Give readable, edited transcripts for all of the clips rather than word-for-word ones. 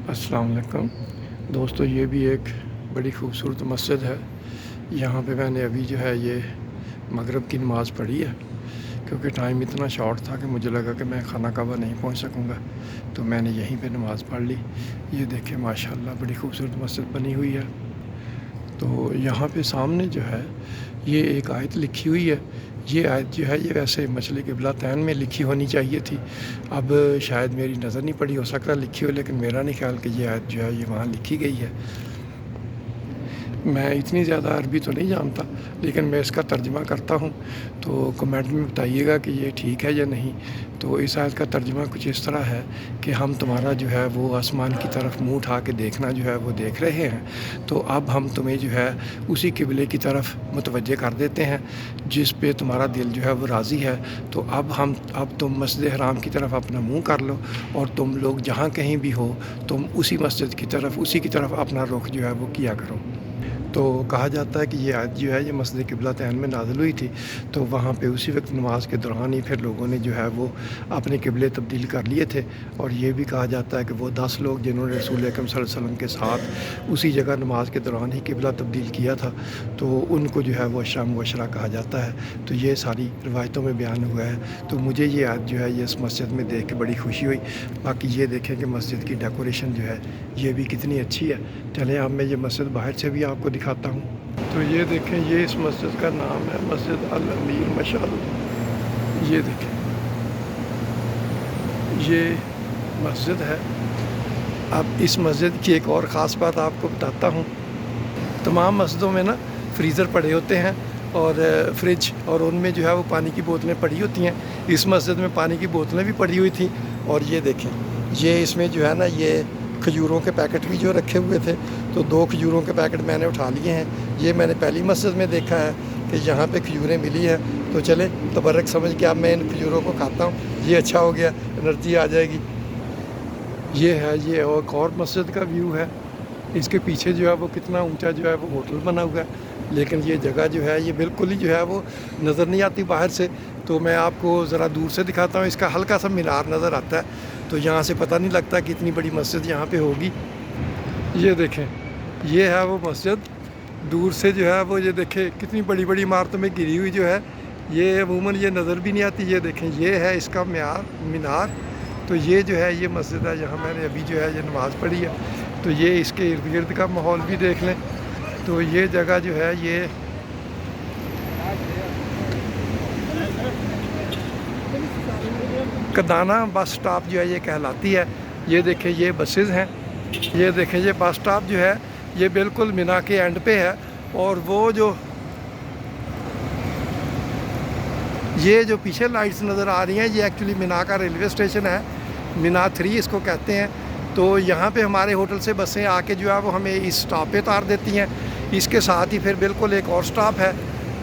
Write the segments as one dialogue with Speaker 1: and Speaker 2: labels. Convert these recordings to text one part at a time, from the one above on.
Speaker 1: अस्सलाम वालेकुम दोस्तों, ये भी एक बड़ी ख़ूबसूरत मस्जिद है। यहाँ पे मैंने अभी जो है ये मगरिब की नमाज़ पढ़ी है, क्योंकि टाइम इतना शॉर्ट था कि मुझे लगा कि मैं खाना काबा नहीं पहुँच सकूँगा, तो मैंने यहीं पे नमाज़ पढ़ ली। ये देखें माशाल्लाह बड़ी ख़ूबसूरत मस्जिद बनी हुई है। तो यहाँ पे सामने जो है ये एक आयत लिखी हुई है। ये आयत जो है ये वैसे मछली क़िबलतैन में लिखी होनी चाहिए थी। अब शायद मेरी नज़र नहीं पड़ी, हो सकता है लिखी हो, लेकिन मेरा नहीं ख्याल कि ये आयत जो है ये वहाँ लिखी गई है। मैं इतनी ज़्यादा अरबी तो नहीं जानता, लेकिन मैं इसका तर्जुमा करता हूँ, तो कमेंट में बताइएगा कि ये ठीक है या नहीं। तो इस आयत का तर्जुमा कुछ इस तरह है कि हम तुम्हारा जो है वो आसमान की तरफ मुँह उठा के देखना जो है वो देख रहे हैं, तो अब हम तुम्हें जो है उसी क़िबले की तरफ मुतवज्जे कर देते हैं जिस पे तुम्हारा दिल जो है वो राज़ी है। तो अब तुम मस्जिद हराम की तरफ अपना मुँह कर लो, और तुम लोग जहाँ कहीं भी हो तुम उसी मस्जिद की तरफ, उसी की तरफ अपना रुख जो है वो किया करो। तो कहा जाता है कि ये आयत जो है ये मस्जिद क़िबलतैन में नाज़िल हुई थी, तो वहाँ पे उसी वक्त नमाज के दौरान ही फिर लोगों ने जो है वो अपने क़िबले तब्दील कर लिए थे। और ये भी कहा जाता है कि वो 10 लोग जिन्होंने रसूल अकरम सल्लल्लाहु अलैहि वसल्लम के साथ उसी जगह नमाज के दौरान ही क़िबला तब्दील किया था, तो उनको जो है वो अशरा मुबशरा कहा जाता है। तो ये सारी रिवायतों में बयान हुआ है। तो मुझे ये आयत जो है ये इस मस्जिद में देख के बड़ी खुशी हुई। बाकी ये देखें कि मस्जिद की डेकोरेशन जो है ये भी कितनी अच्छी है। चलें अब मैं ये मस्जिद बाहर से भी आपको दिखाता हूँ। तो ये देखें, ये इस मस्जिद का नाम है मस्जिद अल अमीर मशाल। ये देखें, ये मस्जिद है। अब इस मस्जिद की एक और ख़ास बात आपको बताता हूँ। तमाम मस्जिदों में ना फ्रीज़र पड़े होते हैं और फ्रिज, और उनमें जो है वो पानी की बोतलें पड़ी होती हैं। इस मस्जिद में पानी की बोतलें भी पड़ी हुई थी। और ये देखें, ये इसमें जो है ना ये खजूरों के पैकेट भी जो रखे हुए थे, तो 2 खजूरों के पैकेट मैंने उठा लिए हैं। ये मैंने पहली मस्जिद में देखा है कि यहाँ पे खजूरें मिली हैं। तो चले तबर्रक समझ के अब मैं इन खजूरों को खाता हूँ। ये अच्छा हो गया, एनर्जी आ जाएगी। ये है, ये एक और मस्जिद का व्यू है। इसके पीछे जो है वो कितना ऊंचा जो है वो होटल बना हुआ है, लेकिन ये जगह जो है ये बिल्कुल ही जो है वो नज़र नहीं आती बाहर से। तो मैं आपको ज़रा दूर से दिखाता हूँ। इसका हल्का सा मीनार नज़र आता है, तो यहाँ से पता नहीं लगता कि इतनी बड़ी मस्जिद यहाँ पे होगी। ये देखें, ये है वो मस्जिद। दूर से जो है वो ये देखें कितनी बड़ी बड़ी इमारतों में घिरी हुई जो है, ये अमूमन ये नज़र भी नहीं आती। ये देखें, ये है इसका मीनार। तो ये जो है ये मस्जिद है, यहाँ मैंने अभी जो है ये नमाज़ पढ़ी है। तो ये इसके इर्द गिर्द का माहौल भी देख लें। तो ये जगह जो है ये कदाना बस स्टॉप जो है ये कहलाती है। ये देखें, ये बसेस हैं। ये देखें, ये बस स्टॉप जो है ये बिल्कुल मीना के एंड पे है। और वो जो ये पीछे लाइट्स नज़र आ रही हैं, ये एक्चुअली मीना का रेलवे स्टेशन है। मीना 3 इसको कहते हैं। तो यहाँ पे हमारे होटल से बसें आके जो है वो हमें इस स्टॉप पे उतार देती हैं। इसके साथ ही फिर बिल्कुल एक और स्टॉप है,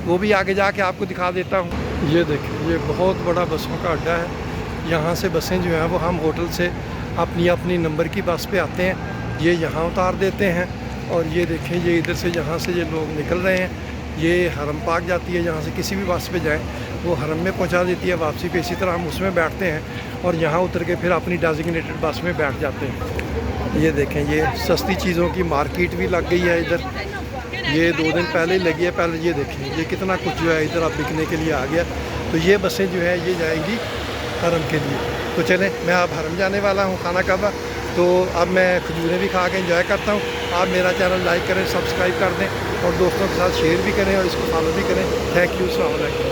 Speaker 1: वो भी आगे जाके आपको दिखा देता हूँ। ये देखें, ये बहुत बड़ा बसों का अड्डा है। यहाँ से बसें जो हैं वो हम होटल से अपनी अपनी नंबर की बस पे आते हैं, ये यहाँ उतार देते हैं। और ये देखें, ये इधर से यहाँ से ये लोग निकल रहे हैं। ये हरम पाक जाती है, यहाँ से किसी भी बस पे जाएं वो हरम में पहुँचा देती है। वापसी पे इसी तरह हम उसमें बैठते हैं और यहाँ उतर के फिर अपनी डेजिग्नेटेड बस में बैठ जाते हैं। ये देखें, ये सस्ती चीज़ों की मार्केट भी लग गई है इधर। ये 2 दिन पहले ही लगी है। पहले ये देखें, ये कितना कुछ जो है इधर अब बिकने के लिए आ गया। तो ये बसें जो है ये जाएंगी हरम के लिए। तो चलें, मैं अब हरम जाने वाला हूँ खाना काबा। तो अब मैं खजूरें भी खा के एंजॉय करता हूँ। आप मेरा चैनल लाइक करें, सब्सक्राइब कर दें और दोस्तों के साथ शेयर भी करें और इसको फॉलो भी करें। थैंक यू, अस्सलाम वालेकुम।